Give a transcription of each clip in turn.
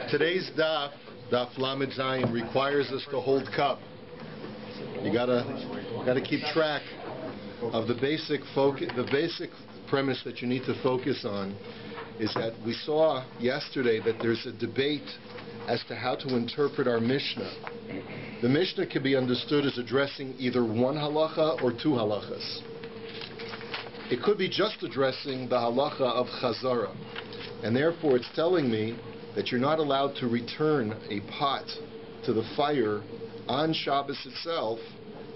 Today's DAF Lamed Zayin requires us to hold cup. You gotta keep track of the basic premise that you need to focus on. Is that we saw yesterday that there's a debate as to how to interpret our Mishnah. The Mishnah can be understood as addressing either one halacha or two halachas. It could be just addressing the halacha of chazara, and therefore it's telling me that you're not allowed to return a pot to the fire on Shabbos itself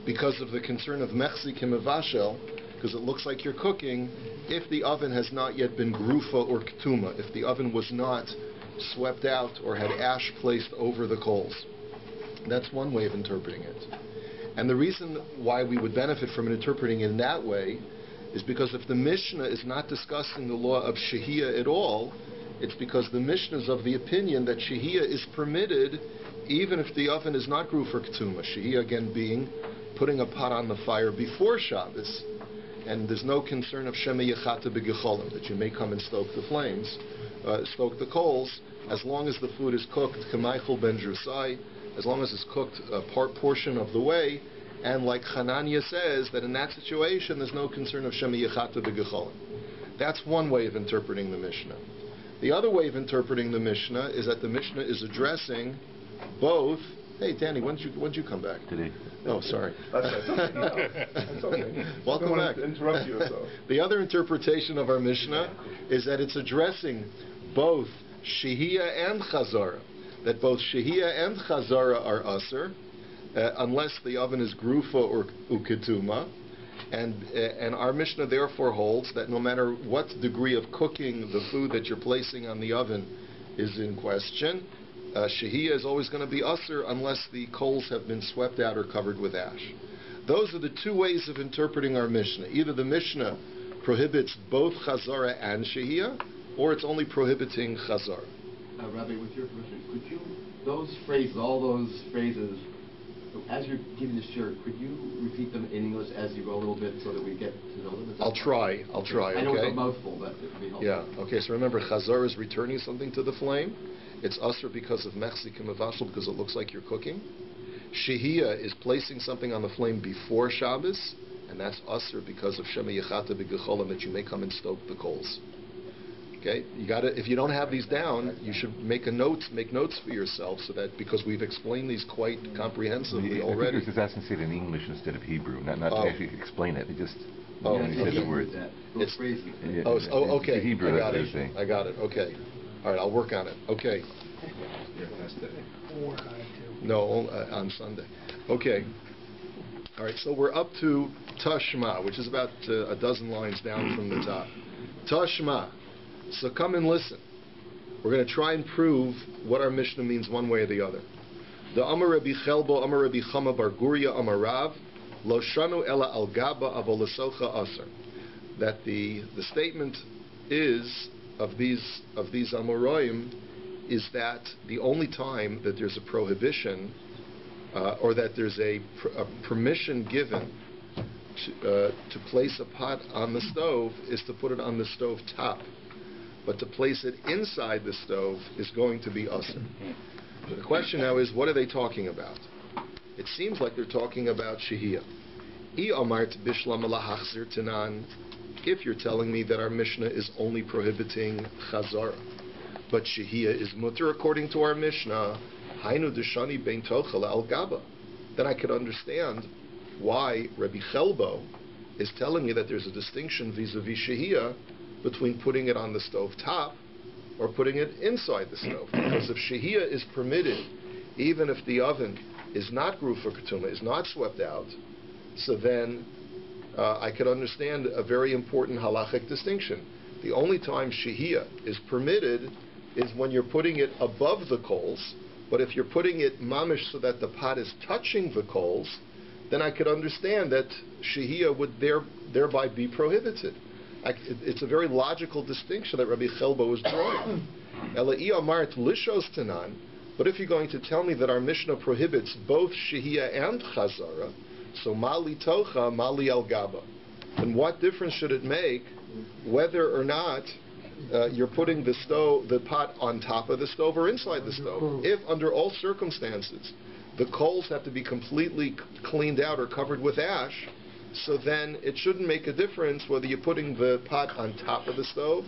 because of the concern of mechzi kimevashel, because it looks like you're cooking, if the oven has not yet been grufa or ketuma, if the oven was not swept out or had ash placed over the coals. That's one way of interpreting it. And the reason why we would benefit from interpreting it in that way is because if the Mishnah is not discussing the law of shehiyah at all, it's because the Mishnah is of the opinion that shehiyah is permitted even if the oven is not grufa or ketuma. Shehiyah again being putting a pot on the fire before Shabbos, and there's no concern of shema yechata b'gecholim, that you may come and stoke the flames, stoke the coals, as long as the food is cooked k'maychel ben drusai, as long as it's cooked a portion of the way, and like Hanania says, that in that situation there's no concern of shema yechata b'gecholim. That's one way of interpreting the Mishnah. The other way of interpreting the Mishnah is that the Mishnah is addressing both. Hey, Danny, when did you come back? Today. Oh, sorry. That's okay. Welcome back. Interrupt you, so. The other interpretation of our Mishnah is that it's addressing both shehiyah and chazara. That both shehiyah and chazara are aser, unless the oven is grufa or uketuma. And our Mishnah therefore holds that no matter what degree of cooking the food that you're placing on the oven is in question, shehiyah is always going to be aser unless the coals have been swept out or covered with ash. Those are the two ways of interpreting our Mishnah. Either the Mishnah prohibits both chazara and shehiyah, or it's only prohibiting chazara. Rabbi, with your permission, could you, all those phrases, as you're giving the shir, could you repeat them in English as you go a little bit so that we get to know them? I'll try, okay? I know it's a mouthful, but it would be helpful. Yeah, okay, so remember, chazara is returning something to the flame. It's asr because of mechzi kimevashel, because it looks like you're cooking. Shehiyah is placing something on the flame before Shabbos, and that's asr because of shema yechata b'gecholim, that you may come and stoke the coals. Okay, you got to. If you don't have these down, you should make notes for yourself, so that, because we've explained these quite comprehensively already. It's asking to say it in English instead of Hebrew, not to actually explain it. They just say the words. Okay. Hebrew, I got it. Okay. All right, I'll work on it. Okay. No, on Sunday. Okay. All right, so we're up to Tashma, which is about a dozen lines down from the top. Tashma. So come and listen. We're going to try and prove what our Mishnah means one way or the other. The Amar Rabbi Chelbo, Amar Rabbi Chama Bar Guria, Amar Rav, Lo Shanu Ela Al Gaba Avolasocha Aser. That the statement is of these Amoraim is that the only time that there's a prohibition or that there's a permission given to place a pot on the stove is to put it on the stove top. But to place it inside the stove is going to be aser. The question now is, what are they talking about? It seems like they're talking about shehiyah. If you're telling me that our Mishnah is only prohibiting chazara, but shehiyah is mutter according to our Mishnah, hainu deshani bein tochel al gaba, then I could understand why Rabbi Chelbo is telling me that there's a distinction vis-a-vis shehiyah between putting it on the stove top or putting it inside the stove. Because if shehiyah is permitted, even if the oven is not grufa ketuma, is not swept out, so then I could understand a very important halachic distinction. The only time shehiyah is permitted is when you're putting it above the coals, but if you're putting it mamish so that the pot is touching the coals, then I could understand that shehiyah would thereby be prohibited. It's a very logical distinction that Rabbi Chelbo is drawing. But if you're going to tell me that our Mishnah prohibits both shehiyah and chazara, so mali tocha, mali al gaba, then what difference should it make whether or not you're putting the pot on top of the stove or inside the stove. If under all circumstances the coals have to be completely cleaned out or covered with ash, so then it shouldn't make a difference whether you're putting the pot on top of the stove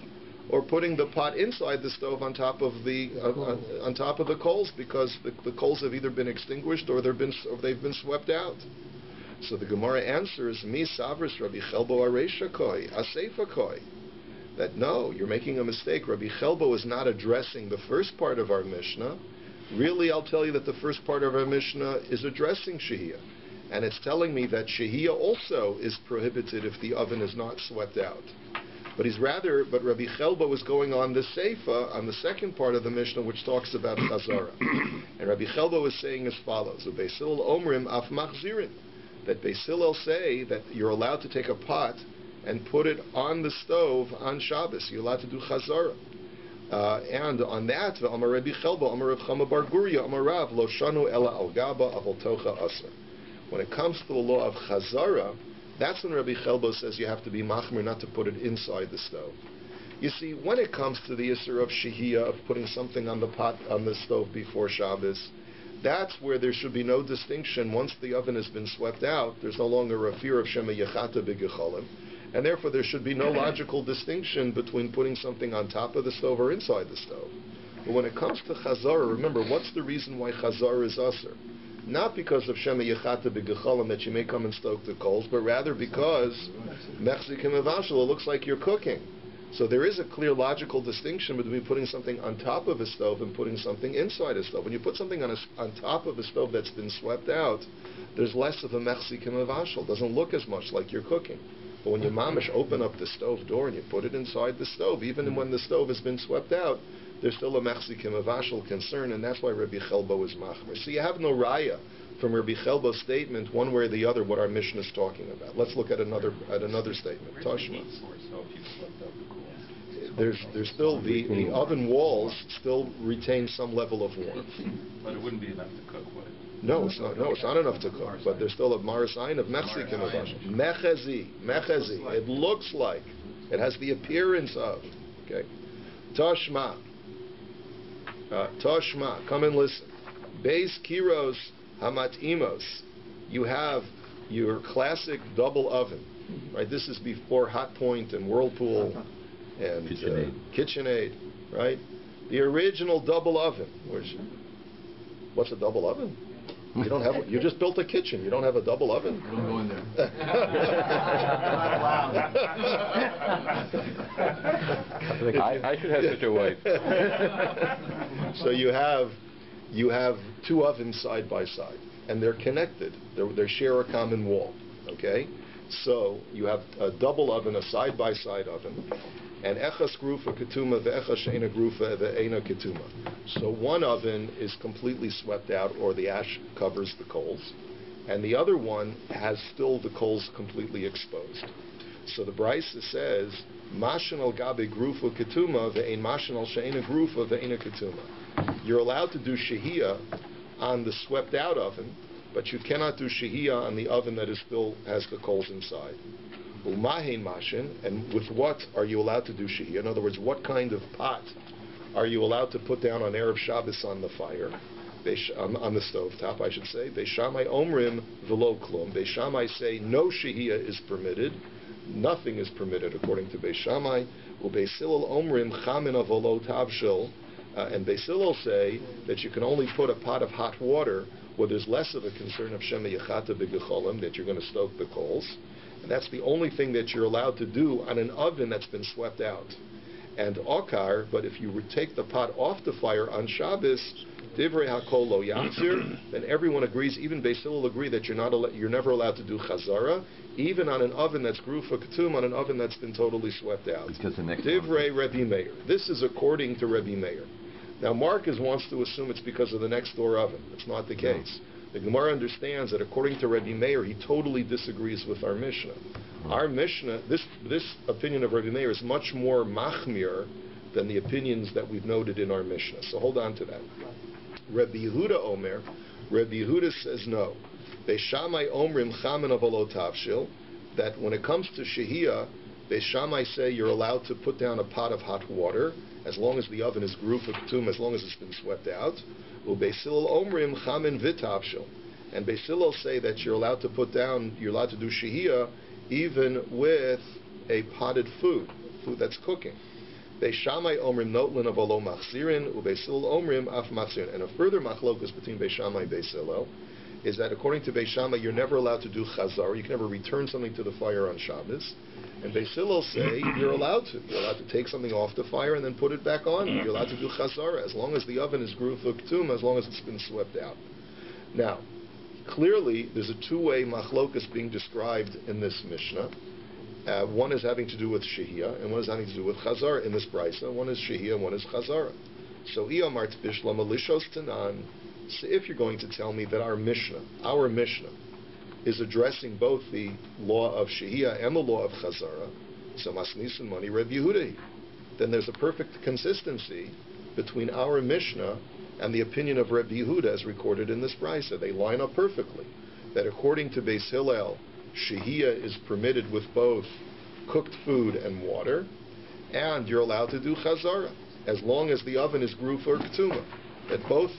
or putting the pot inside the stove on top of the coals, because the coals have either been extinguished or they've been swept out. So the Gemara answers, Mi savris Rabbi Chelbo areisha koi, aseifa koi. That no, you're making a mistake. Rabbi Chelbo is not addressing the first part of our Mishnah. Really, I'll tell you that the first part of our Mishnah is addressing shehiyah. And it's telling me that shehiyah also is prohibited if the oven is not swept out. But Rabbi Chelbo is going on the Seifa, on the second part of the Mishnah, which talks about Chazara. And Rabbi Chelbo is saying as follows, Beis Hillel omrim af machzirin, that Beis Hillel say that you're allowed to take a pot and put it on the stove on Shabbos. You're allowed to do Chazara. And on that, Amar Rabbi Chelbo, Amar Rav Chama bar Guria, Amar Rav, Lo shanu ela al gaba avol tocha asar. When it comes to the law of Chazara, that's when Rabbi Chelbo says you have to be machmir not to put it inside the stove. You see, when it comes to the issur of shehiyah, of putting something on the pot, on the stove before Shabbos, that's where there should be no distinction. Once the oven has been swept out, there's no longer a fear of shema yechata b'gecholim, and therefore there should be no logical distinction between putting something on top of the stove or inside the stove. But when it comes to Chazara, remember, what's the reason why Chazara is usher? Not because of Shema Yechata B'Gecholim, that you may come and stoke the coals, but rather because Mechzik Mevashel, it looks like you're cooking. So there is a clear logical distinction between putting something on top of a stove and putting something inside a stove. When you put something on top of a stove that's been swept out, there's less of a Mechzik Mevashel. It doesn't look as much like you're cooking. But when you mamish open up the stove door and you put it inside the stove, even when the stove has been swept out, there's still a mechzikim avashal concern, and that's why Rabbi Chelbo is machmer. So you have no raya from Rabbi Chelbo's statement, one way or the other, what our Mishnah is talking about. Let's look at another statement. Tashma. There's still the oven walls still retain some level of warmth. But it wouldn't be enough to cook, would it? No, it's not. No, it's not enough to cook. But there's still a marasayin of mechzikim avashal. Mechezi. It looks like, it has the appearance of. Okay. Tashma, come and listen. Beis kiros hamatimos. You have your classic double oven, right? This is before Hot Point and Whirlpool and KitchenAid, right? The original double oven. What's a double oven? You don't have. You just built a kitchen. You don't have a double oven. Don't go in there. I should have such a wife. So you have two ovens side by side, and they're connected. They share a common wall. Okay, so you have a double oven, a side by side oven, and echas grufa ketuma, the echas sheina grufa, the eina ketuma. So one oven is completely swept out, or the ash covers the coals, and the other one has still the coals completely exposed. So the Brisa says, Mashin al gabe grufa ketuma, ve'ein mashin al sheina grufa, ve'eina ketuma. You're allowed to do shehiyah on the swept out oven, but you cannot do shehiyah on the oven that is still has the coals inside. Umahein mashin, and with what are you allowed to do shehiyah? In other words, what kind of pot are you allowed to put down on Erev Shabbos on the fire? On the stove top, I should say. Beis Shammai omrim v'lo klum. Beis Shammai say no shehiyah is permitted. Nothing is permitted according to Beis Shammai. Ubeis Hillel omrim chamin avolo tavshil. And Beis Hillel say that you can only put a pot of hot water where there's less of a concern of shema yechata b'gecholim, that you're going to stoke the coals. And that's the only thing that you're allowed to do on an oven that's been swept out. And okar, but if you take the pot off the fire on Shabbos, divrei hakol lo yachzir, then everyone agrees, even Beis Hillel agree that you're never allowed to do chazara, even on an oven that's grufa ketum, on an oven that's been totally swept out. Divrei Rabbi Meir. This is according to Rabbi Meir. Now Marcus wants to assume it's because of the next door oven. It's not the case. The Gemara understands that according to Rabbi Meir, he totally disagrees with our Mishnah. Our Mishnah, this opinion of Rabbi Meir is much more machmir than the opinions that we've noted in our Mishnah. So hold on to that. Rabbi Yehuda says no. Beis Shammai omrim chamin avolo tavshil, that when it comes to shehiyah, Beis Shammai say you're allowed to put down a pot of hot water as long as the oven is grufa ketum, as long as it's been swept out. Beis Hillel omrim chamin v'tavshil. And Beis Hillel say that you're allowed to put down, you're allowed to do shehiyah even with a potted food that's cooking. Beis Shammai omrim notlin avolo machzirin, uBeis Hillel omrim af machzirin. And a further machlokus between Beis Shammai and Beis Hillel is that according to Beis Shammai, you're never allowed to do chazar. You can never return something to the fire on Shabbos. And Beis Hillel say you're allowed to. You're allowed to take something off the fire and then put it back on. You're allowed to do chazara as long as the oven is grufa ketum, as long as it's been swept out. Now, clearly, there's a two-way machlokus being described in this Mishnah. One is having to do with shehiyah, and one is having to do with chazara in this brisa. One is shehiyah, and one is chazara. So, iyamart bishlam alishos tanan. So if you're going to tell me that our Mishnah is addressing both the law of shehiyah and the law of chazara, so masnisin mani Reb Yehuda, then there's a perfect consistency between our Mishnah and the opinion of Reb Yehuda as recorded in this brisa. They line up perfectly. That according to Beis Hillel, shehiyah is permitted with both cooked food and water, and you're allowed to do chazara as long as the oven is grufa or ketuma. That both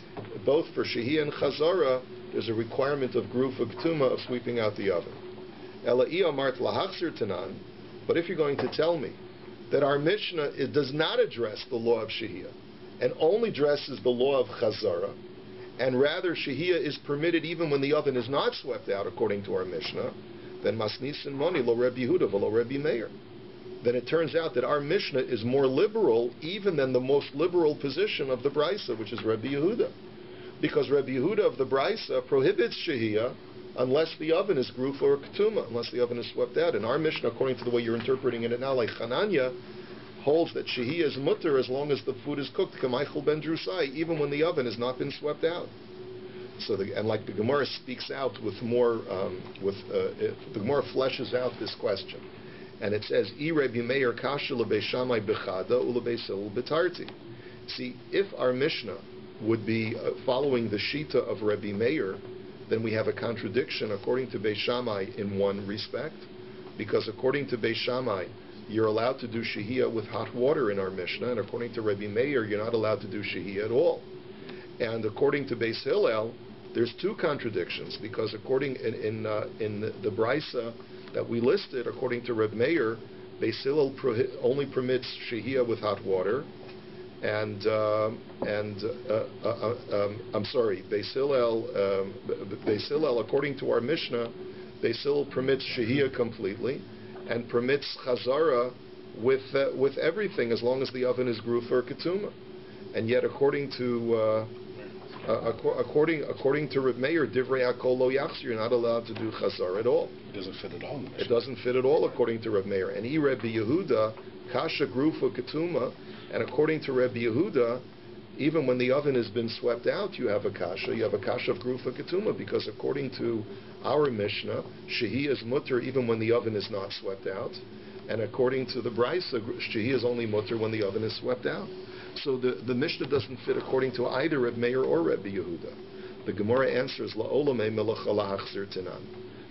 for shehiyah and chazara, there's a requirement of grufa ketuma of sweeping out the oven. Ela'i amart lahachzir tanan. But if you're going to tell me that our Mishnah does not address the law of shehiyah and only addresses the law of chazara, and rather shehiyah is permitted even when the oven is not swept out, according to our Mishnah, then masnisin moni lo Reb Yehuda v'lo Reb Meir. Then it turns out that our Mishnah is more liberal even than the most liberal position of the brisa, which is Reb Yehuda. Because Reb Yehuda of the brisa prohibits shehiyah unless the oven is grufa or ketuma, unless the oven is swept out. And our Mishnah, according to the way you're interpreting it now, like Chananya, holds that shehiyah is mutter as long as the food is cooked, k'maychel ben drusai, even when the oven has not been swept out. So, like the Gemara speaks out with more, the Gemara fleshes out this question, and it says, "I Rabbi Meir kasha leBeis Shammai bechada uleBeis Hillel betarti." See, if our Mishnah would be following the shita of Rabbi Meir, then we have a contradiction according to Beis Shammai in one respect, because according to Beis Shammai, you're allowed to do shehiyah with hot water in our Mishnah, and according to Rabbi Meir, you're not allowed to do shehiyah at all. And according to Beis Hillel, there's two contradictions, because according in the brisa that we listed, according to Reb Meir, Beis Hillel only permits shehiyah with hot water, and I'm sorry, Beis Hillel, according to our Mishnah, Beis Hillel permits shehiyah completely, and permits chazara with everything as long as the oven is grufa or ketuma. And yet, according to Reb Meir, divrei hakol lo yachzir, you're not allowed to do chazar at all. It doesn't fit at all. It doesn't fit at all according to Reb Meir. And Rabbi Yehuda, kasha grufa ketuma, and according to Rabbi Yehuda, even when the oven has been swept out, you have a kasha. You have a kasha of grufa ketuma, because according to our Mishnah, shehiyah is mutter even when the oven is not swept out, and according to the brisa, shehiyah is only mutter when the oven is swept out. So the Mishnah doesn't fit according to either Reb Meir or Rabbi Yehuda. The Gemara answers, la'olame melacha lahachzir tanan.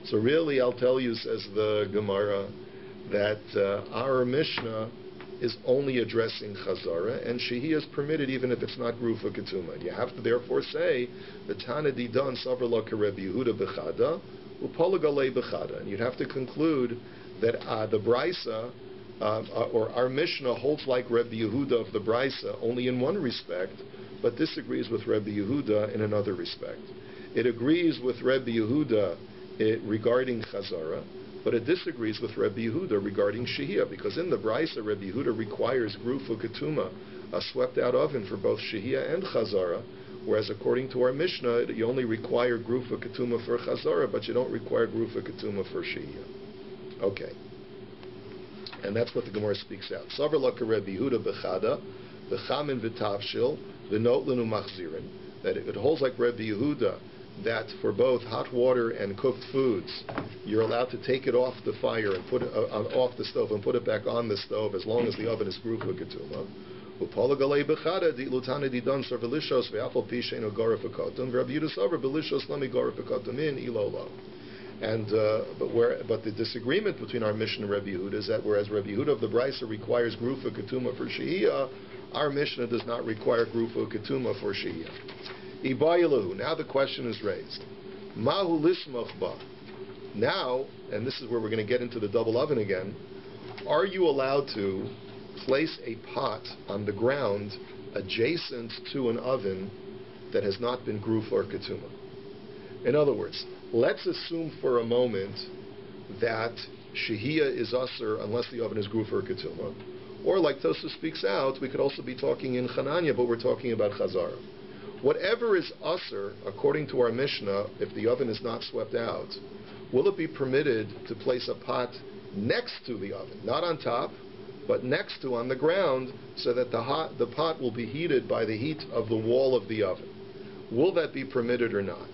So really, I'll tell you, says the Gemara, that our Mishnah is only addressing chazara, and shehiyah is permitted even if it's not grufa ketuma. And you have to therefore say, the Tana didan savar la Rabbi Yehuda bechada, upalagalei bechada. And you'd have to conclude that the brisa, or our Mishnah, holds like Rabbi Yehuda of the brisa only in one respect, but disagrees with Rabbi Yehuda in another respect. It agrees with Rabbi Yehuda regarding chazara, but it disagrees with Rabbi Yehuda regarding shehiyah, because in the brisa, Rabbi Yehuda requires grufa ketuma, a swept out oven for both shehiyah and chazara, whereas according to our Mishnah, you only require grufa ketuma for chazara, but you don't require grufa ketuma for shehiyah. Okay. And that's what the Gemara speaks out. Savar laka Rabbi Yehuda bechada, v'chamin v'tavshil, v'notlenu machzirin. That it holds like Rabbi Yehuda, that for both hot water and cooked foods, you're allowed to take it off the fire and put it off the stove and put it back on the stove as long as the oven is grufa ketuma. Upalagalei bechada di lutana di dan savar lishos ve'afal pishein ogara fekatum. Rabbi Yehuda savar belishos lami gara fekatum in ilolo. But the disagreement between our Mishnah and Rabbi Yehuda is that whereas Rabbi Yehuda of the Brisa requires Grufa Ketuma for Shehiyah, our Mishnah does not require Grufa Ketuma for Shehiyah. Ibayilahu. Now the question is raised. Mahu lismach ba. Now, and this is where we're going to get into the double oven again, are you allowed to place a pot on the ground adjacent to an oven that has not been Grufa or Ketuma? In other words, let's assume for a moment that Shehiyah is Asr unless the oven is Grufa or Ketuma. Or like Tosa speaks out, we could also be talking in Chananya, but we're talking about Chazara. Whatever is Asr, according to our Mishnah, if the oven is not swept out, will it be permitted to place a pot next to the oven? Not on top, but next to, on the ground, so that the pot will be heated by the heat of the wall of the oven. Will that be permitted or not?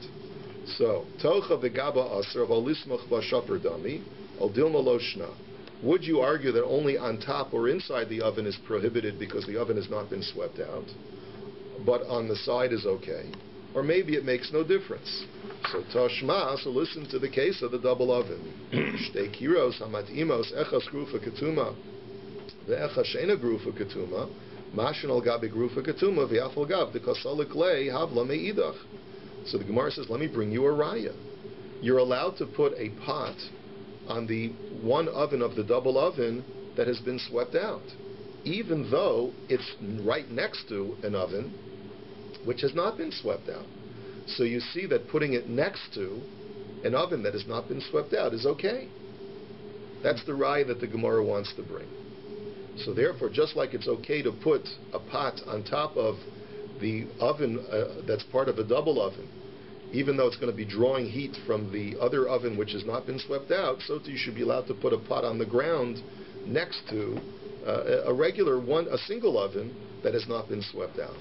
So, Tocha v'gaba Asr v'alismach v'shaper dami al dilma lo shna. Would you argue that only on top or inside the oven is prohibited because the oven has not been swept out, but on the side is okay? Or maybe it makes no difference. So Tashma, so listen to the case of the double oven. Shtei kiros hamatimos echas grufa ketuma ve'echa sheina grufa ketuma mashin al gabi grufa ketuma v'yaf al gab dekasalik lei havla me'idach. So the Gemara says, let me bring you a raya. You're allowed to put a pot on the one oven of the double oven that has been swept out, even though it's right next to an oven which has not been swept out. So you see that putting it next to an oven that has not been swept out is okay. That's the raya that the Gemara wants to bring. So therefore, just like it's okay to put a pot on top of the oven that's part of a double oven, even though it's going to be drawing heat from the other oven which has not been swept out, so too you should be allowed to put a pot on the ground next to a single oven that has not been swept out.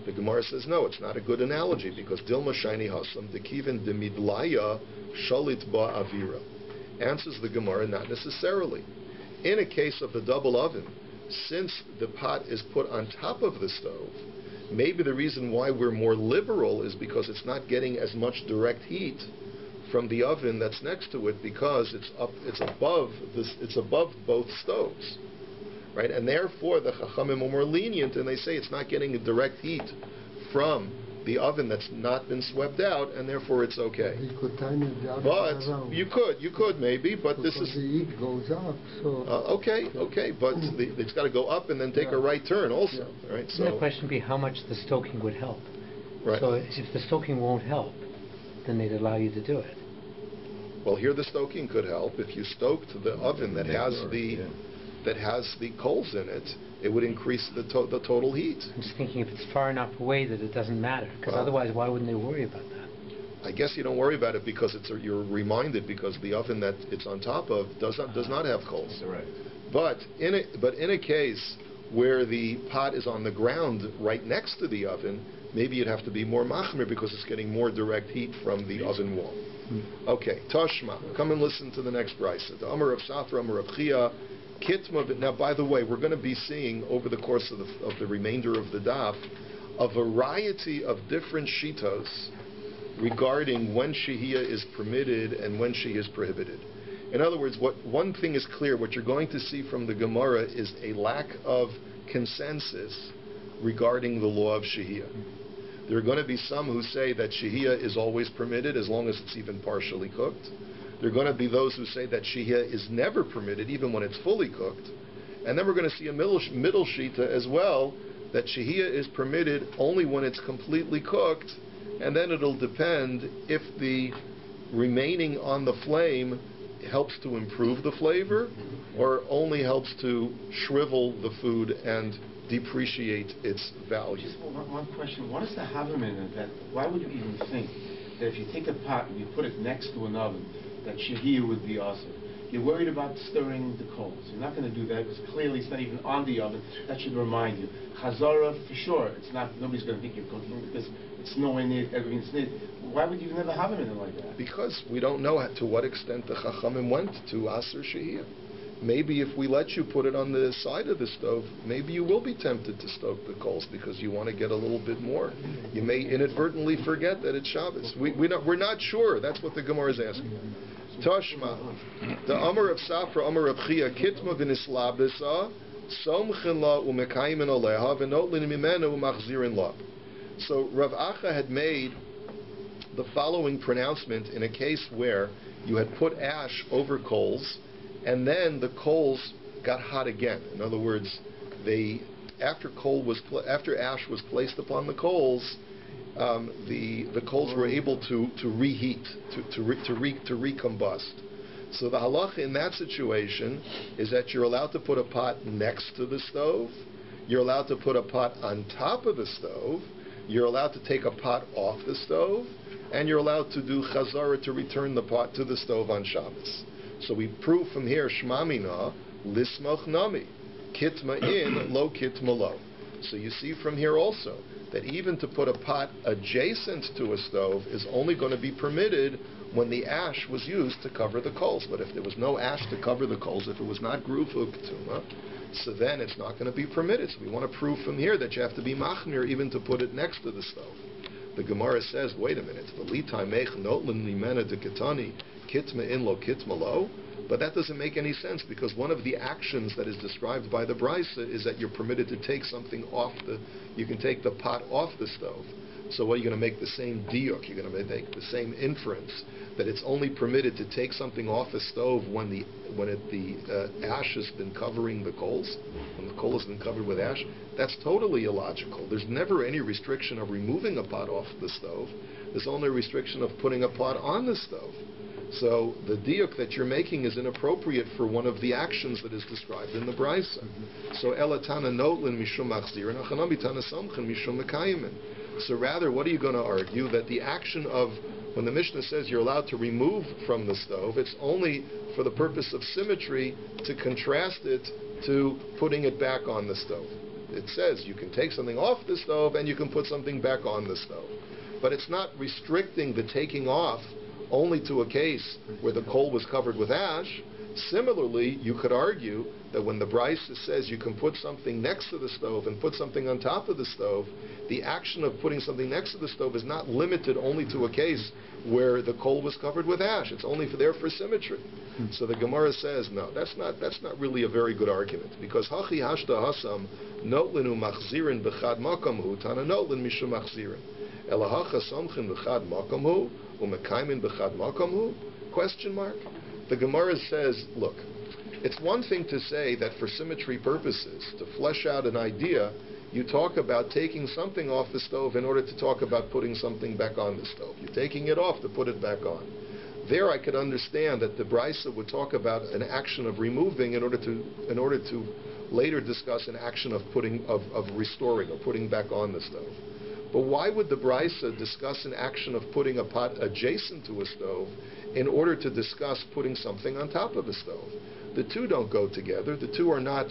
The Gemara says, no, it's not a good analogy, because Dilma Shiny Hasam, the Kivin de Midlaya Shalit Ba Avira. Answers the Gemara, not necessarily. In a case of the double oven, since the pot is put on top of the stove, maybe the reason why we're more liberal is because it's not getting as much direct heat from the oven that's next to it, because it's above both stoves, right? And therefore the Chachamim are more lenient, and they say it's not getting a direct heat from the oven that's not been swept out, and therefore it's okay. But you could maybe, but this is the heat goes up. So okay, but it's got to go up and then take a right turn also, right? So the question would be how much the stoking would help. Right. So if the stoking won't help, then they'd allow you to do it. Well, here the stoking could help. If you stoked the oven that has the coals in it, it would increase the total heat. I'm just thinking if it's far enough away that it doesn't matter, because otherwise why wouldn't they worry about that? I guess you don't worry about it because you're reminded, because the oven that it's on top of does not have coals. Right. But in a case where the pot is on the ground right next to the oven, maybe you'd have to be more machmir because it's getting more direct heat from the oven wall. Okay, Tashma, come and listen to the next brisa. The Amar of Safra, Amar of Chia, Kitma. Now, by the way, we're going to be seeing over the course of the remainder of the DAF a variety of different shitos regarding when shehiyah is permitted and when she is prohibited. In other words, one thing is clear: what you're going to see from the Gemara is a lack of consensus regarding the law of shehiyah. There are going to be some who say that shehiyah is always permitted as long as it's even partially cooked. There are going to be those who say that shehiyah is never permitted even when it's fully cooked. And then we're going to see a middle shita as well, that shehiyah is permitted only when it's completely cooked, and then it'll depend if the remaining on the flame helps to improve the flavor or only helps to shrivel the food and depreciate its value. Just one question. What is the Havamina in that? Why would you even think that if you take a pot and you put it next to an oven, that shehiyah would be awesome? You're worried about stirring the coals. You're not going to do that because clearly it's not even on the oven. That should remind you. Chazara, for sure, it's not. Nobody's going to think you're cooking because it's nowhere near everything's near. Why would you never have it like that? Because we don't know to what extent the Chachamim went to Aser Shehiyah. Maybe if we let you put it on the side of the stove, maybe you will be tempted to stoke the coals because you want to get a little bit more. You may inadvertently forget that it's Shabbos. We're not sure. That's what the Gemara is asking. Toshma. The Amar of Safra, Amar of Chia, Kitma v'nislabisa, somchin la u'mekaymin aleha, v'notlin mimenu u'machzirin la. So Rav Acha had made the following pronouncement in a case where you had put ash over coals, and then the coals got hot again. In other words, after ash was placed upon the coals, the coals were able to reheat, to recombust. So the halacha in that situation is that you're allowed to put a pot next to the stove, you're allowed to put a pot on top of the stove, you're allowed to take a pot off the stove, and you're allowed to do chazara, to return the pot to the stove on Shabbos. So we prove from here, shmamina, lismoch nami, kitma in, lo kitma lo. So you see from here also that even to put a pot adjacent to a stove is only going to be permitted when the ash was used to cover the coals. But if there was no ash to cover the coals, if it was not grufa ketuma, so then it's not going to be permitted. So we want to prove from here that you have to be machmir even to put it next to the stove. The Gemara says, wait a minute, but that doesn't make any sense, because one of the actions that is described by the Brisa is that you're permitted to take something you can take the pot off the stove. So what, are you going to make the same diuk? You're going to make the same inference that it's only permitted to take something off the stove when the ash has been covering the coals, when the coal has been covered with ash? That's totally illogical. There's never any restriction of removing a pot off the stove. There's only a restriction of putting a pot on the stove. So the diuk that you're making is inappropriate for one of the actions that is described in the Brisa. So elatana notlin mishum machzir and achanami tana samchen mishum mekayimin. So rather, what are you going to argue? That the action of, when the Mishnah says you're allowed to remove from the stove, it's only for the purpose of symmetry, to contrast it to putting it back on the stove. It says you can take something off the stove and you can put something back on the stove. But it's not restricting the taking off only to a case where the coal was covered with ash. Similarly, you could argue that when the Brisa says you can put something next to the stove and put something on top of the stove, the action of putting something next to the stove is not limited only to a case where the coal was covered with ash. It's only there for symmetry. So the Gemara says, no, that's not really a very good argument, because hachi hashta hasam notlinu machzirin b'chad makamhu tana notlin mishum machzirin elahacha samchin b'chad makamhu umekaimin b'chad makamhu? Question mark. The Gemara says, look, it's one thing to say that for symmetry purposes, to flesh out an idea, you talk about taking something off the stove in order to talk about putting something back on the stove. You're taking it off to put it back on. There I could understand that the Brisa would talk about an action of removing in order to later discuss an action of restoring or putting back on the stove. But why would the Brisa discuss an action of putting a pot adjacent to a stove in order to discuss putting something on top of a stove? The two don't go together. The two are not...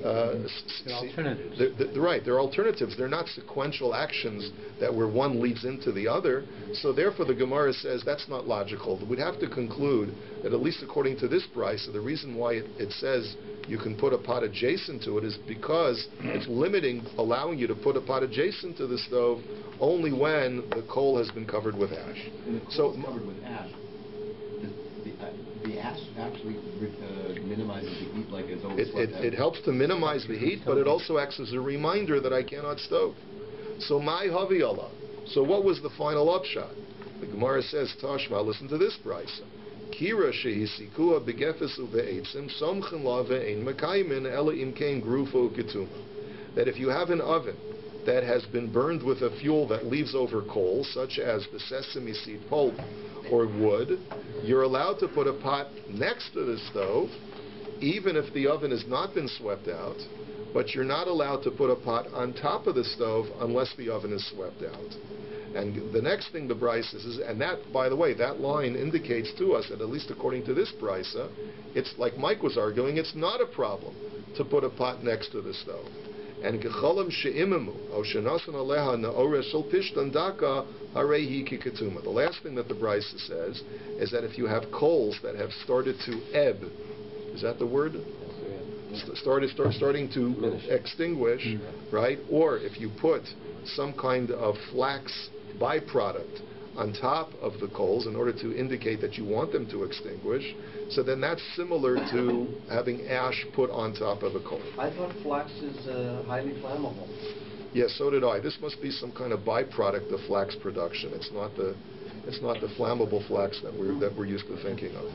They're alternatives. They're alternatives. They're not sequential actions that where one leads into the other. So therefore the Gemara says that's not logical. We'd have to conclude that, at least according to this Brisa, the reason why it says you can put a pot adjacent to it is because it's allowing you to put a pot adjacent to the stove only when the coal has been covered with ash. And the coal is covered with ash. The ash actually minimizes the heat, like it's always swept out. It helps to minimize the heat, but it also acts as a reminder that I cannot stoke. So my havi Allah. So what was the final upshot? The Gemara says, Tashma, listen to this Brisa. Kira shehisikua begefes uve'etzim somchen la ve'ein mekaymin ela imkein grufa uketuma. That if you have an oven that has been burned with a fuel that leaves over coal, such as the sesame seed pulp or wood, you're allowed to put a pot next to the stove, even if the oven has not been swept out, but you're not allowed to put a pot on top of the stove unless the oven is swept out. And the next thing the Brisa says, and that, by the way, that line indicates to us that, at least according to this Brisa, it's like Mike was arguing, it's not a problem to put a pot next to the stove. And gecholam she'imamu, o shenasan aleha na'ore shel pishtan daka, harehi kikatuma. The last thing that the Brisa says is that if you have coals that have started to ebb, is that the word? Starting to extinguish, right? Or if you put some kind of flax byproduct on top of the coals in order to indicate that you want them to extinguish, so then that's similar to having ash put on top of a coal. I thought flax is highly flammable. Yes, so did I. This must be some kind of byproduct of flax production. It's not the flammable flax that we're used to thinking of.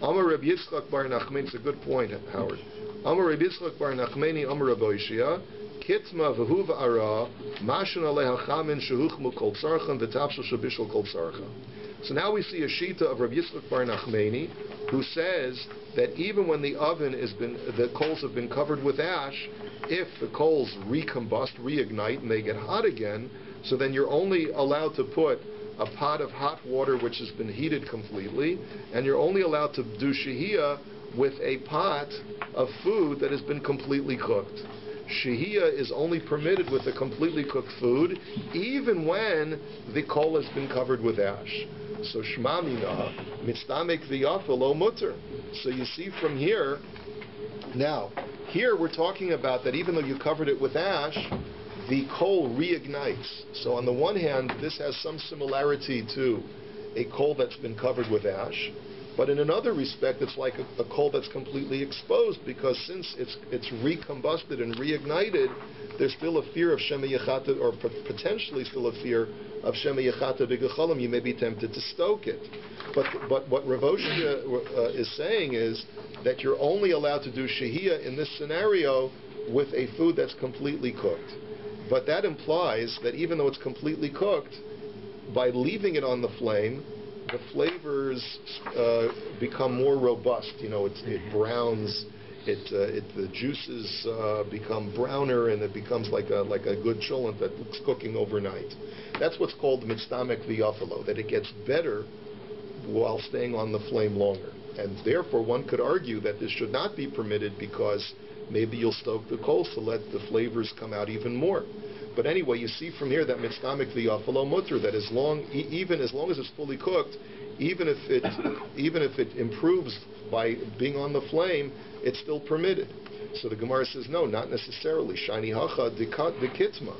Amar Rabbi Yitzchak bar Nachmani, it's a good point, Howard. Amar Rabbi Yitzchak bar Nachmani, Amar Rabbi Ishia, Kitma v'hu v'ara, mashin aleha chamin shehuchmu kol tzarchan v'tapshel shabishel kol tzarcha. So now we see a shita of Rabbi Yitzchak bar Nachmani, who says that even when the coals have been covered with ash, if the coals recombust, reignite, and they get hot again, so then you're only allowed to put a pot of hot water which has been heated completely, and you're only allowed to do shehiyah with a pot of food that has been completely cooked. Shehiyah is only permitted with a completely cooked food, even when the coal has been covered with ash. So Shema Mina, Mitzdamek V'Yafel Lo Mutter. So you see from here, now, here we're talking about that even though you covered it with ash, the coal reignites. So on the one hand, this has some similarity to a coal that's been covered with ash, but in another respect, it's like a coal that's completely exposed, because since it's recombusted and reignited, there's still a fear of Shema Yechata, or potentially still a fear of Shema Yechata B'Gecholim. You may be tempted to stoke it. But what Rav Oshia is saying is that you're only allowed to do shehiyah in this scenario with a food that's completely cooked. But that implies that even though it's completely cooked, by leaving it on the flame, the flavors become more robust. You know, it browns. The juices become browner, and it becomes like a good cholent that's cooking overnight. That's what's called mitzdamek v'yafalo, that it gets better while staying on the flame longer. And therefore, one could argue that this should not be permitted, because maybe you'll stoke the coals to let the flavors come out even more. But anyway, you see from here that mitzdamek v'yafalo mutter, that even as long as it's fully cooked, even if it improves by being on the flame, it's still permitted. So the Gemara says, no, not necessarily. Shani hacha dekitma.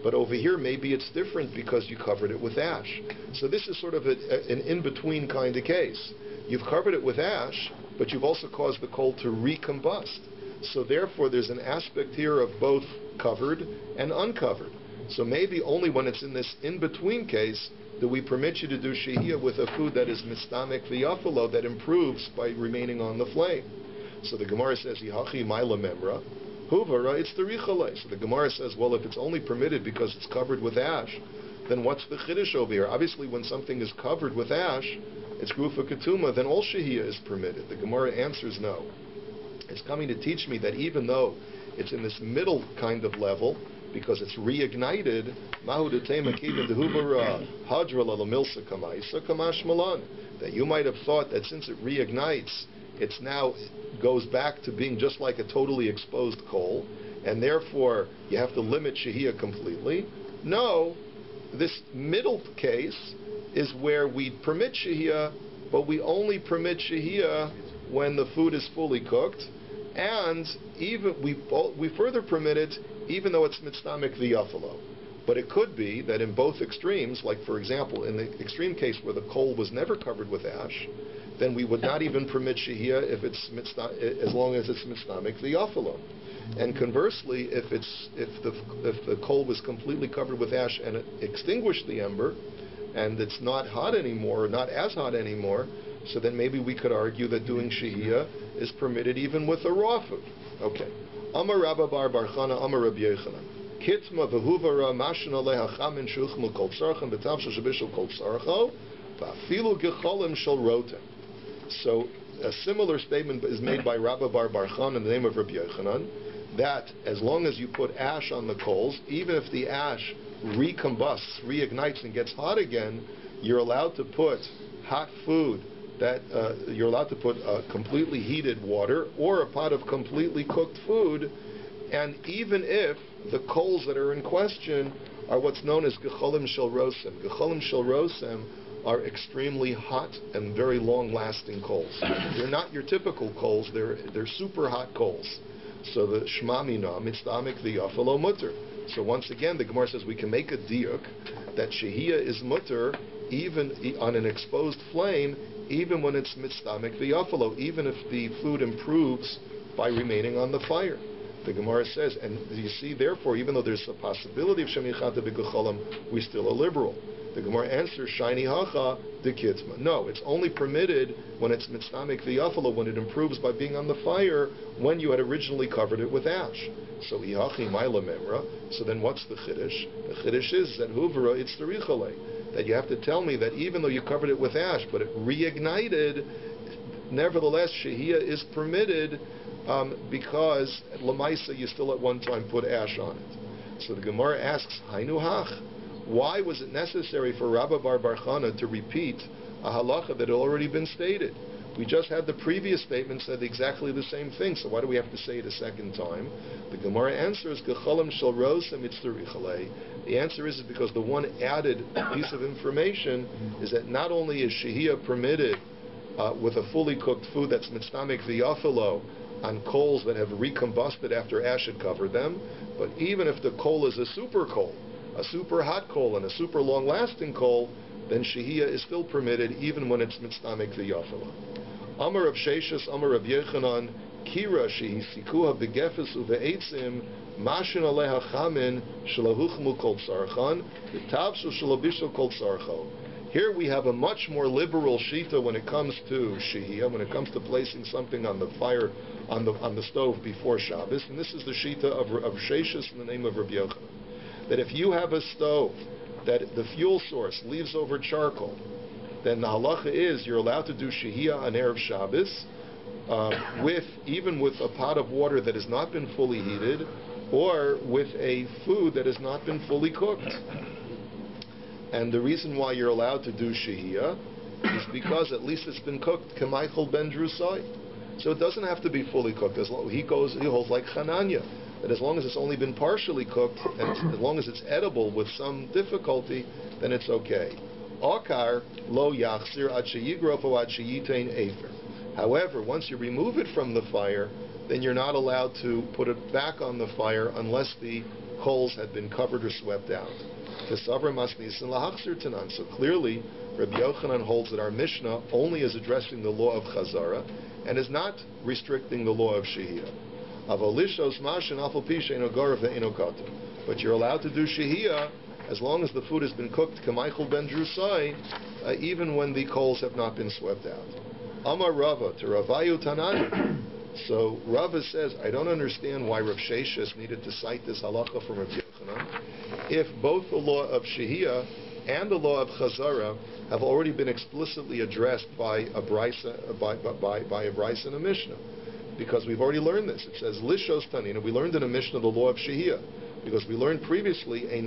But over here, maybe it's different because you covered it with ash. So this is sort of an in-between kind of case. You've covered it with ash, but you've also caused the coal to recombust. So therefore, there's an aspect here of both covered and uncovered. So maybe only when it's in this in-between case do we permit you to do shehiyah with a food that is mitzdamek v'yafalo, that improves by remaining on the flame. So the Gemara says, Yihachi Maila Memra, Huvara, it's the Richale. So the Gemara says, well, if it's only permitted because it's covered with ash, then what's the Chiddush over here? Obviously, when something is covered with ash, it's Grufa Ketuma, then all Shehiyah is permitted. The Gemara answers no. It's coming to teach me that even though it's in this middle kind of level, because it's reignited, that you might have thought that since it reignites, it's now goes back to being just like a totally exposed coal, and therefore you have to limit shehiyah completely. No, this middle case is where we permit shehiyah, but we only permit shehiyah when the food is fully cooked, and even we further permit it even though it's mitzdamek v'yafalo. But it could be that in both extremes, like for example, in the extreme case where the coal was never covered with ash, then we would not even permit shehiyah as long as it's mitzdamek v'yafalo. And conversely, if the coal was completely covered with ash and it extinguished the ember, and it's not hot anymore, or not as hot anymore, so then maybe we could argue that doing shehiyah is permitted even with a raw food. Okay. Amar Rabba bar Barchana, Amar Rabbi Yochanan. Kitma v'huvara mashin aleha chamin shuchmu kol tzarchan v'tavshel shabishel kol tzarcho v'afilu gecholim shel rotem. So a similar statement is made by Rabba bar Barchana in the name of Rabbi Yochanan, that as long as you put ash on the coals, even if the ash recombusts, reignites, and gets hot again, you're allowed to put hot food, that you're allowed to put completely heated water or a pot of completely cooked food, and even if the coals that are in question are what's known as gecholim shel rosem. Gecholim shel rosem are extremely hot and very long-lasting coals. They're not your typical coals, they're super hot coals. So the shma mina mitzdamek v'yafalo mutter. So once again, the Gemara says we can make a diuk that shehiyah is mutter even on an exposed flame, even when it's mitzdamek v'yafalo, even if the food improves by remaining on the fire. The Gemara says, and you see, therefore, even though there's a possibility of shemichata b'gecholam, we still are liberal. The Gemara answers, shiny hacha de kitma. No, it's only permitted when it's mitzdamek v'yafalo, when it improves by being on the fire, when you had originally covered it with ash. So ihachi ma'ila memra. So then what's the chiddush? The chiddush is that huvra it's the richale, that you have to tell me that even though you covered it with ash, but it reignited, nevertheless shehiyah is permitted because lamaisa you still at one time put ash on it. So the Gemara asks, hainu hach. Why was it necessary for Rabbi Bar Chana to repeat a halacha that had already been stated? We just had the previous statement said exactly the same thing, so why do we have to say it a second time? The Gemara answers, Gecholam shel rosa mitzvah. The answer is because the one added piece of information is that not only is shehiyah permitted with a fully cooked food that's mitzdamek v'yafalo on coals that have recombusted after ash had covered them, but even if the coal is a super coal, a super hot coal and a super long-lasting coal, then shehiyah is still permitted even when it's mitzdamek v'yafala. Amar Rav Sheshus, Amar Rav Yechanan, Kira shehi sikuha begefes uve'etzim, mashin aleha chamin shelahuchmu kol tzarchan, v'tavshu shelabishu kol tzarcho. Here we have a much more liberal shita when it comes to shehiyah, when it comes to placing something on the fire, on the stove before Shabbos, and this is the shita of Sheshus in the name of Rabbi Yochanan. That if you have a stove that the fuel source leaves over charcoal, then the halacha is you're allowed to do shehiyah on Erev Shabbos even with a pot of water that has not been fully heated or with a food that has not been fully cooked. And the reason why you're allowed to do shehiyah is because at least it's been cooked k'maichel ben drusai. So it doesn't have to be fully cooked. He holds like Chananya, that as long as it's only been partially cooked, and as long as it's edible with some difficulty, then it's okay. Akar lo yachzir ad sheyigrofo ad sheyitein efer. However, once you remove it from the fire, then you're not allowed to put it back on the fire unless the coals had been covered or swept out. So clearly, Rabbi Yochanan holds that our Mishnah only is addressing the law of Chazara and is not restricting the law of Shehiyah. But you're allowed to do Shehiyah as long as the food has been cooked Kamaichel ben Drusai, even when the coals have not been swept out. Amar Rava to Ravayu Tanani. So Rava says, I don't understand why Rav Sheshus needed to cite this halacha from Rav Yochanan if both the law of Shehiyah and the law of Chazara have already been explicitly addressed by a brisa, by a brisa and a Mishnah. Because we've already learned this. It says, Lishos Tanina, we learned in a Mishnah the law of Shehiyah. Because we learned previously, that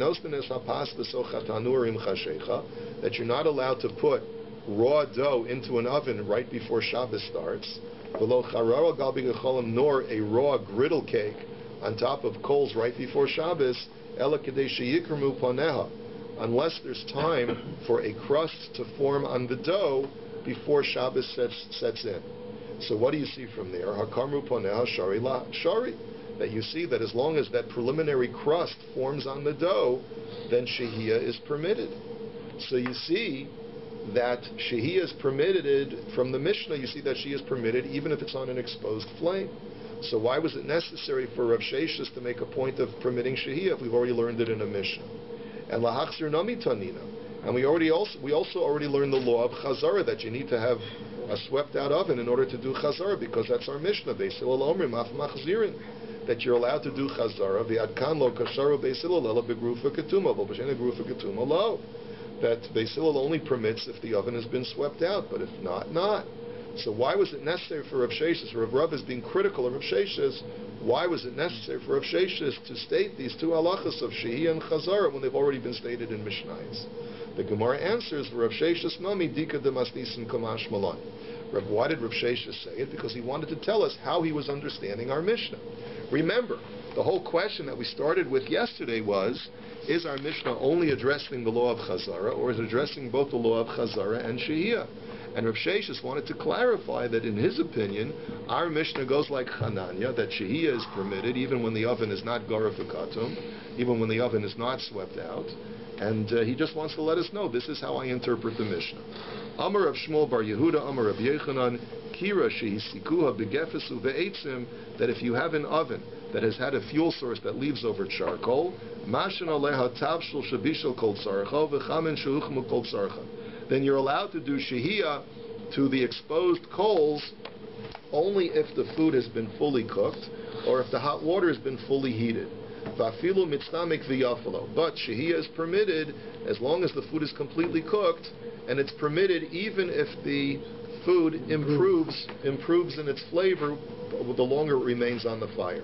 you're not allowed to put raw dough into an oven right before Shabbos starts, nor a raw griddle cake on top of coals right before Shabbos, unless there's time for a crust to form on the dough before Shabbos sets in. So what do you see from there? Hakamru poneha shari la shari. That you see that as long as that preliminary crust forms on the dough, then shehiyah is permitted. So you see that shehiyah is permitted from the Mishnah. You see that she is permitted even if it's on an exposed flame. So why was it necessary for Rav Sheshus to make a point of permitting shehiyah if we've already learned it in a Mishnah? And lahachzir nami tanina. And we also already learned the law of chazara, that you need to have a swept out oven in order to do chazara, because that's our Mishnah. That you're allowed to do chazara, that Beis Hillel only permits if the oven has been swept out, but if not, not. So why was it necessary for Rav Sheshus, or Rav is being critical of Rav Sheshus, why was it necessary for Rav Sheshus to state these two halachas of Shehiyah and Chazara when they've already been stated in Mishnayos? The Gemara answers, Rav Sheshus nami dika demasnisin kamash malan. Why did Rav Sheshus say it? Because he wanted to tell us how he was understanding our Mishnah. Remember, the whole question that we started with yesterday was, is our Mishnah only addressing the law of Chazara, or is it addressing both the law of Chazara and Shehiyah? And Rav Sheshes wanted to clarify that in his opinion, our Mishnah goes like Chananya, that Shehiyah is permitted even when the oven is not Garafikatum, even when the oven is not swept out. And he just wants to let us know, this is how I interpret the Mishnah. Amar Rav Shmuel bar Yehuda, Amar Rav Yechanan, Kira shehisikuha begefesu ve'etzim, that if you have an oven that has had a fuel source that leaves over charcoal, mashan aleha tavshul shabishal kol tzarcha v'chamen shehuchmu kol tzarcha, then you're allowed to do shehiyah to the exposed coals only if the food has been fully cooked or if the hot water has been fully heated. Vafilu mitztamik v'yafalo. But shehiyah is permitted as long as the food is completely cooked, and it's permitted even if the food improves in its flavor the longer it remains on the fire.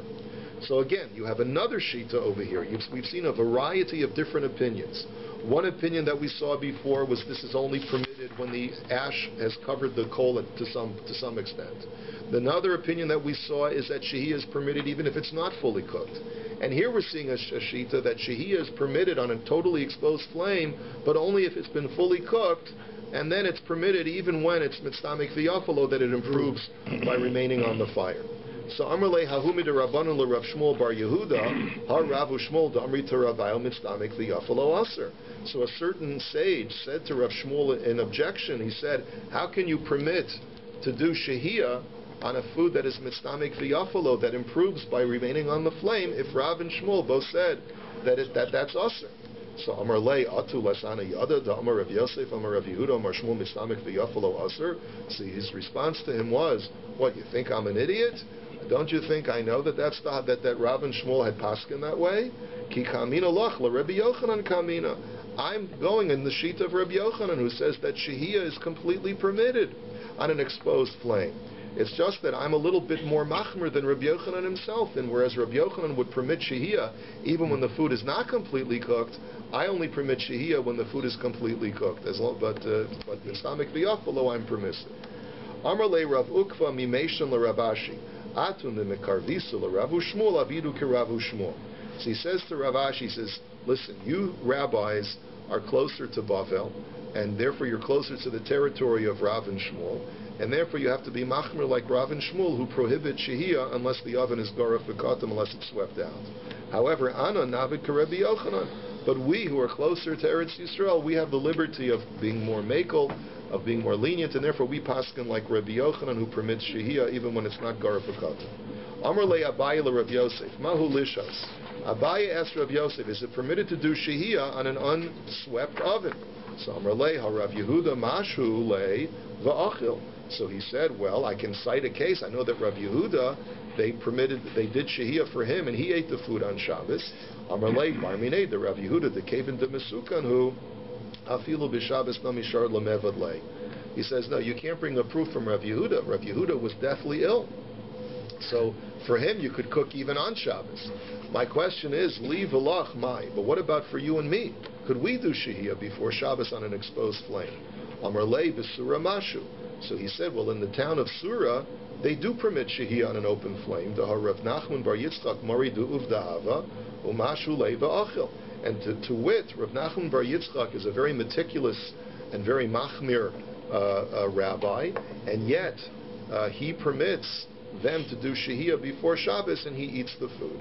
So again, you have another shita over here. We've seen a variety of different opinions. One opinion that we saw before was this is only permitted when the ash has covered the coal to some extent. Another opinion that we saw is that shehiyah is permitted even if it's not fully cooked. And here we're seeing a shita that shehiyah is permitted on a totally exposed flame, but only if it's been fully cooked, and then it's permitted even when it's mitztamik v'yafalo, that it improves by remaining on the fire. So Amrle Hahumi de Rabbanon le Rav Shmuel bar Yehuda, Har Ravu Shmuel Damri to Ravail mitztamik v'yafalo aser. So a certain sage said to Rav Shmuel in objection, he said, how can you permit to do shehiyah on a food that is mitztamik v'yafalo, that improves by remaining on the flame, if Rav and Shmuel both said that's aser? So Amar Lei Atu Lasana Yada, the Amar of Yoseph, Amar of Yehuda, Amar Shmuel Mitztamik v'yafalo aser. See, his response to him was, what, you think I'm an idiot? Don't you think I know that that Rav and Shmuel had paskin that way? Ki kamina lach la Rabbi Yochanan kamina. I'm going in the sheet of Rabbi Yochanan, who says that shehiyah is completely permitted on an exposed flame. It's just that I'm a little bit more machmer than Rabbi Yochanan himself, and whereas Rabbi Yochanan would permit shehiyah even when the food is not completely cooked, I only permit shehiyah when the food is completely cooked. But mitztamik v'yafalo, I'm permissive. Amar le Rav Ukva mimeshan l'Ravashi. Atun the mekarvisu l'Ravu Shmuel avidu k'Ravu Shmuel. So he says to Ravashi, he says, listen, you rabbis are closer to Bavel, and therefore you're closer to the territory of Rav and Shmuel, and therefore you have to be machmer like Rav and Shmuel, who prohibit shehiyah unless the oven is garaf v'katam, unless it's swept out. However, Ana navid k'Rebbe Yochanan. But we who are closer to Eretz Yisrael, we have the liberty of being more makel, of being more lenient, and therefore we paskin like Rabbi Yochanan, who permits shehiyah even when it's not garaf v'katam. Amar le Abaye le Rav Yosef, mahu lishos. Abaye asked Rav Yosef, is it permitted to do shehiyah on an unswept oven? So Amar le Rav Yehuda mashu le va'achil. So he said, well, I can cite a case. I know that Rav Yehuda, they did shehiyah for him, and he ate the food on Shabbos. Amar le Barminei, the Rav Yehuda, the Kevin de Mesukan, who afilu b'Shabbos namishar lemevad le. He says, no, you can't bring a proof from Rav Yehuda. Rav Yehuda was deathly ill. So for him, you could cook even on Shabbos. My question is, li v'lach mai. But what about for you and me? Could we do shehiyah before Shabbos on an exposed flame? Amar le b'sura mashu. So he said, well, in the town of Surah, they do permit shehiyah on an open flame. The Rav Nachman bar Yitzchak maridu uvdahava umashu le v'achil. And to wit, Rav Nachman bar Yitzchak is a very meticulous and very machmir rabbi, and yet he permits them to do shehiyah before Shabbos, and he eats the food.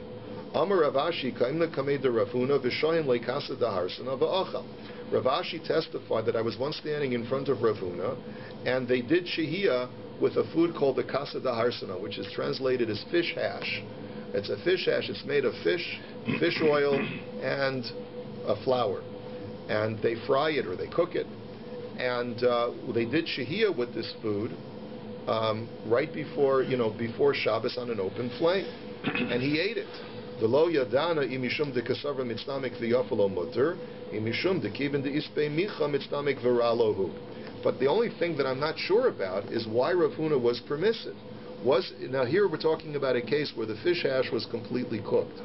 Amar Ravashi kaimna kamei de Ravuna v'shoyin leikasa daharsana v'achal. Ravashi testified that I was once standing in front of Ravuna, and they did shehiyah with a food called the kasa daharsana, which is translated as fish hash. It's a fish hash. It's made of fish oil, and flour, and they fry it or they cook it. And they did shehiyah with this food right before Shabbos on an open flame, and he ate it. V'lo yadana imishum de kasavra mitztamik v'yafalo mutter, imishum de kivin de ispei micha mitztamik v'ralohu. But the only thing that I'm not sure about is why Rav Huna was permissive. Now here we're talking about a case where the fish hash was completely cooked.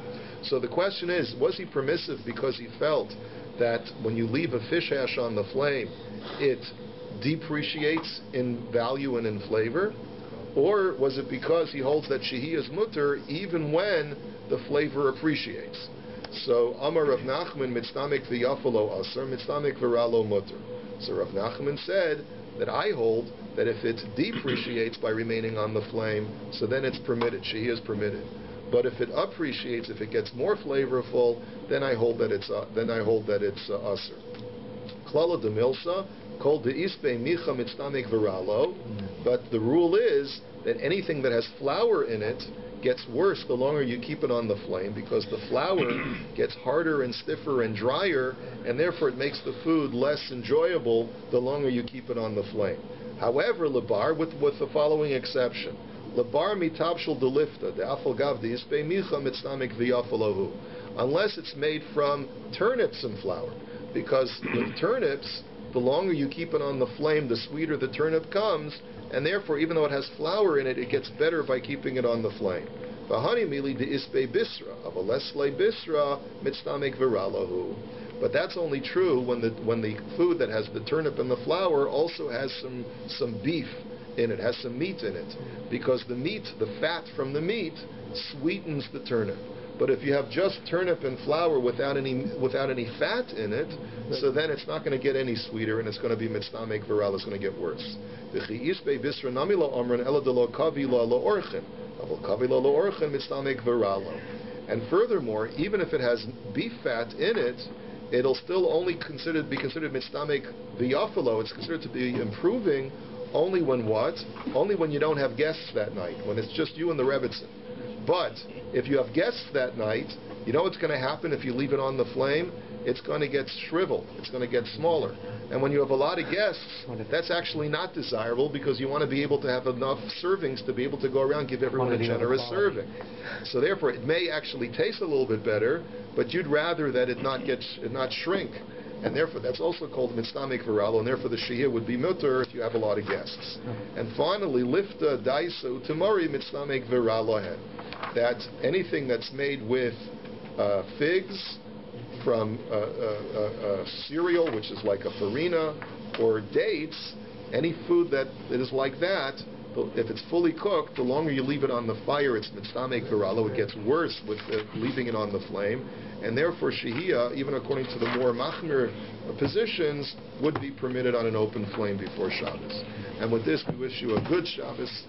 So the question is, was he permissive because he felt that when you leave a fish hash on the flame, it depreciates in value and in flavor? Or was it because he holds that shehiyah is mutter even when the flavor appreciates? So Amar Rav Nachman mitznamek v'yafalo aser, mitznamek v'ralo mutter. So Rav Nachman said that I hold that if it depreciates by remaining on the flame, so then it's permitted. She is permitted. But if it appreciates, if it gets more flavorful, then I hold that it's aser. Klala de milsa, kol de ispe micha mitznamek v'ralo. But the rule is that anything that has flour in it gets worse the longer you keep it on the flame, because the flour gets harder and stiffer and drier, and therefore it makes the food less enjoyable the longer you keep it on the flame. However, lebar, with the following exception, lebar mitavshel delifta de'afal gav de'ispe micha mitznamek v'yafalohu, unless it's made from turnips and flour, because with turnips, the longer you keep it on the flame, the sweeter the turnip comes, and therefore, even though it has flour in it, it gets better by keeping it on the flame. But that's only true when the food that has the turnip and the flour also has some beef in it, has some meat in it, because the meat, the fat from the meat, sweetens the turnip. But if you have just turnip and flour without any fat in it, so then it's not going to get any sweeter, and it's going to be mitznamek v'ral. It's going to get worse. And furthermore, even if it has beef fat in it, it'll still only be considered mitznamek v'yafalo. It's considered to be improving only when what? Only when you don't have guests that night, when it's just you and the Rebbitzin. But if you have guests that night, you know what's going to happen if you leave it on the flame? It's going to get shriveled. It's going to get smaller. And when you have a lot of guests, that's actually not desirable, because you want to be able to have enough servings to be able to go around and give everyone a generous serving. So therefore, it may actually taste a little bit better, but you'd rather that it not shrink. And therefore, that's also called mitznamek v'ralo, and therefore the shehiyah would be mutter if you have a lot of guests. And finally, lifta daisu tamari mitznamek v'ralo hen. That anything that's made with figs from cereal, which is like a farina, or dates, any food that is like that, if it's fully cooked, the longer you leave it on the fire, it's mitznamek v'ralo. It gets worse with leaving it on the flame. And therefore, shehiyah, even according to the more machmir positions, would be permitted on an open flame before Shabbos. And with this, we wish you a good Shabbos.